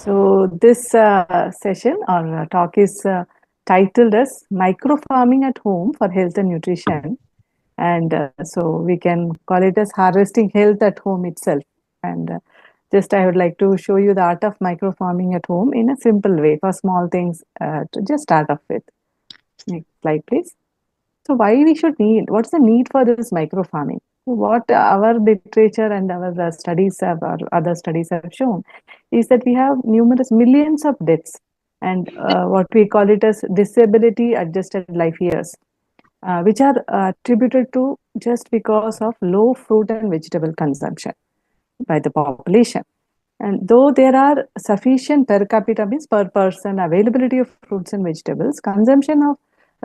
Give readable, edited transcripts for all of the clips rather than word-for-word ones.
So this session or talk is titled as Micro Farming at Home for Health and Nutrition. And so we can call it as Harvesting Health at Home itself. And just I would like to show you the art of micro farming at home in a simple way for small things to just start off with. Next slide, please. So why we should need, what's the need for this micro farming? What our literature and our studies have, or other studies have shown is that we have numerous millions of deaths and what we call it as disability adjusted life years, which are attributed to just because of low fruit and vegetable consumption by the population. And though there are sufficient per capita means per person availability of fruits and vegetables, consumption of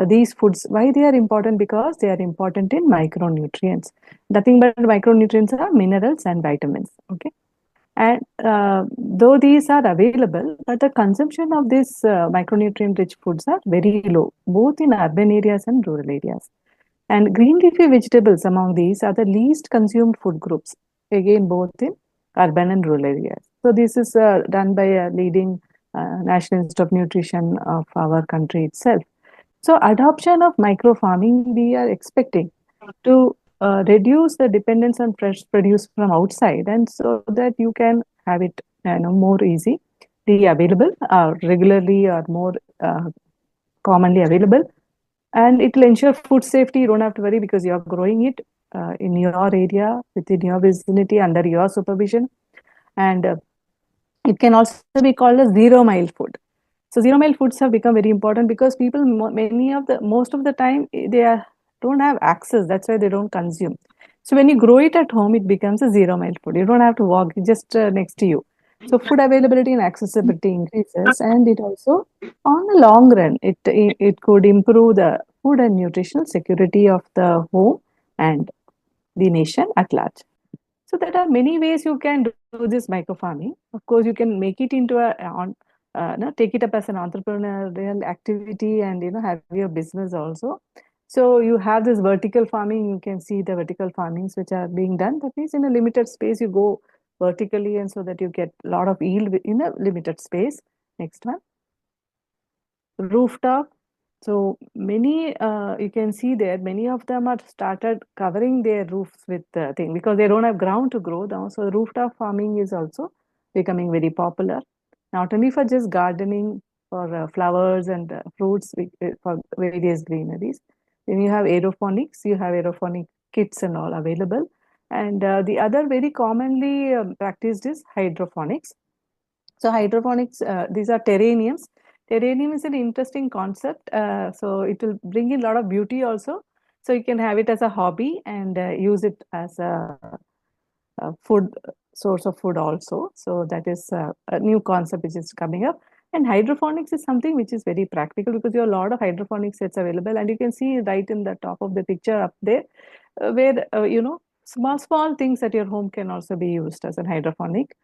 these foods, why they are important? Because they are important in micronutrients. Nothing but micronutrients are minerals and vitamins. Okay. And though these are available, but the consumption of these micronutrient rich foods are very low, both in urban areas and rural areas. And green leafy vegetables among these are the least consumed food groups, again, both in urban and rural areas. So this is done by a leading National Institute of Nutrition of our country itself. So adoption of micro farming, we are expecting to reduce the dependence on fresh produce from outside, and so that you can have it more easy, be available regularly or more commonly available, and it will ensure food safety. You don't have to worry because you're growing it in your area, within your vicinity, under your supervision, and it can also be called a zero mile food. So zero mile foods have become very important because people, most of the time, don't have access. That's why they don't consume. So when you grow it at home, it becomes a zero mile food. You don't have to walk; it's just next to you. So food availability and accessibility increases, and it also, on the long run, it could improve the food and nutritional security of the home and the nation at large. So there are many ways you can do this micro farming. Of course, you can make it into take it up as an entrepreneurial activity, and have your business also. So you have this vertical farming. You can see the vertical farmings which are being done. That means in a limited space, you go vertically, and so that you get a lot of yield in a limited space. Next one, rooftop. So many, you can see there, many of them are started covering their roofs with thing because they don't have ground to grow down. So rooftop farming is also becoming very popular, not only for just gardening for flowers and fruits for various greeneries. Then you have aeroponics, you have aeroponic kits and all available. And the other very commonly practiced is hydroponics. So hydroponics, these are terrariums. Terrarium is an interesting concept. So it will bring in a lot of beauty also. So you can have it as a hobby and use it as a food source of food also. So that is a new concept which is coming up. And hydroponics is something which is very practical because there are a lot of hydroponic sets available, and you can see right in the top of the picture up there, where small things at your home can also be used as an hydroponic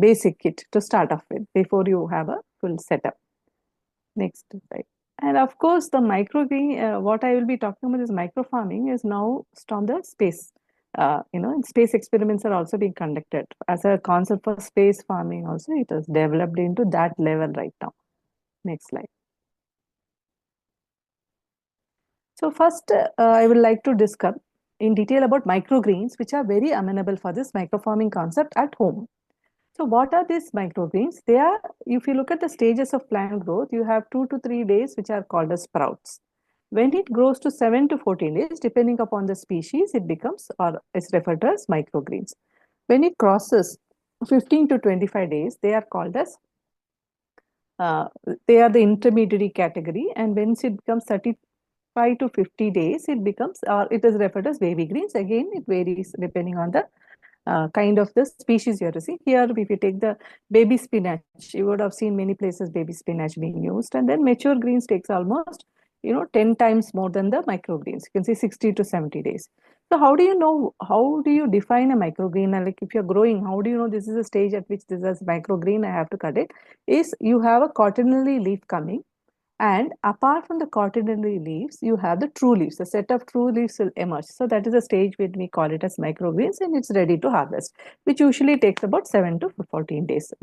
basic kit to start off with before you have a full setup. Next slide. And of course, the microgreen, what I will be talking about is micro farming is now on the space. Space experiments are also being conducted as a concept for space farming. Also, it is developed into that level right now. Next slide. So first, I would like to discuss in detail about microgreens, which are very amenable for this micro farming concept at home. So what are these microgreens? They are, if you look at the stages of plant growth, you have 2 to 3 days, which are called as sprouts. When it grows to 7 to 14 days, depending upon the species, it becomes or is referred to as microgreens. When it crosses 15 to 25 days, they are called as, they are the intermediary category. And once it becomes 35 to 50 days, it becomes, or it is referred as baby greens. Again, it varies depending on the kind of the species you are to see. Here, if you take the baby spinach, you would have seen many places baby spinach being used. And then mature greens takes almost, 10 times more than the microgreens. You can see 60 to 70 days. So how do you define a microgreen? And like if you're growing, how do you know this is a stage at which this is microgreen, I have to cut it? Is you have a cotinelly leaf coming. And apart from the cotinelly leaves, you have the true leaves. A set of true leaves will emerge. So that is a stage when we call it as microgreens, and it's ready to harvest, which usually takes about 7 to 14 days.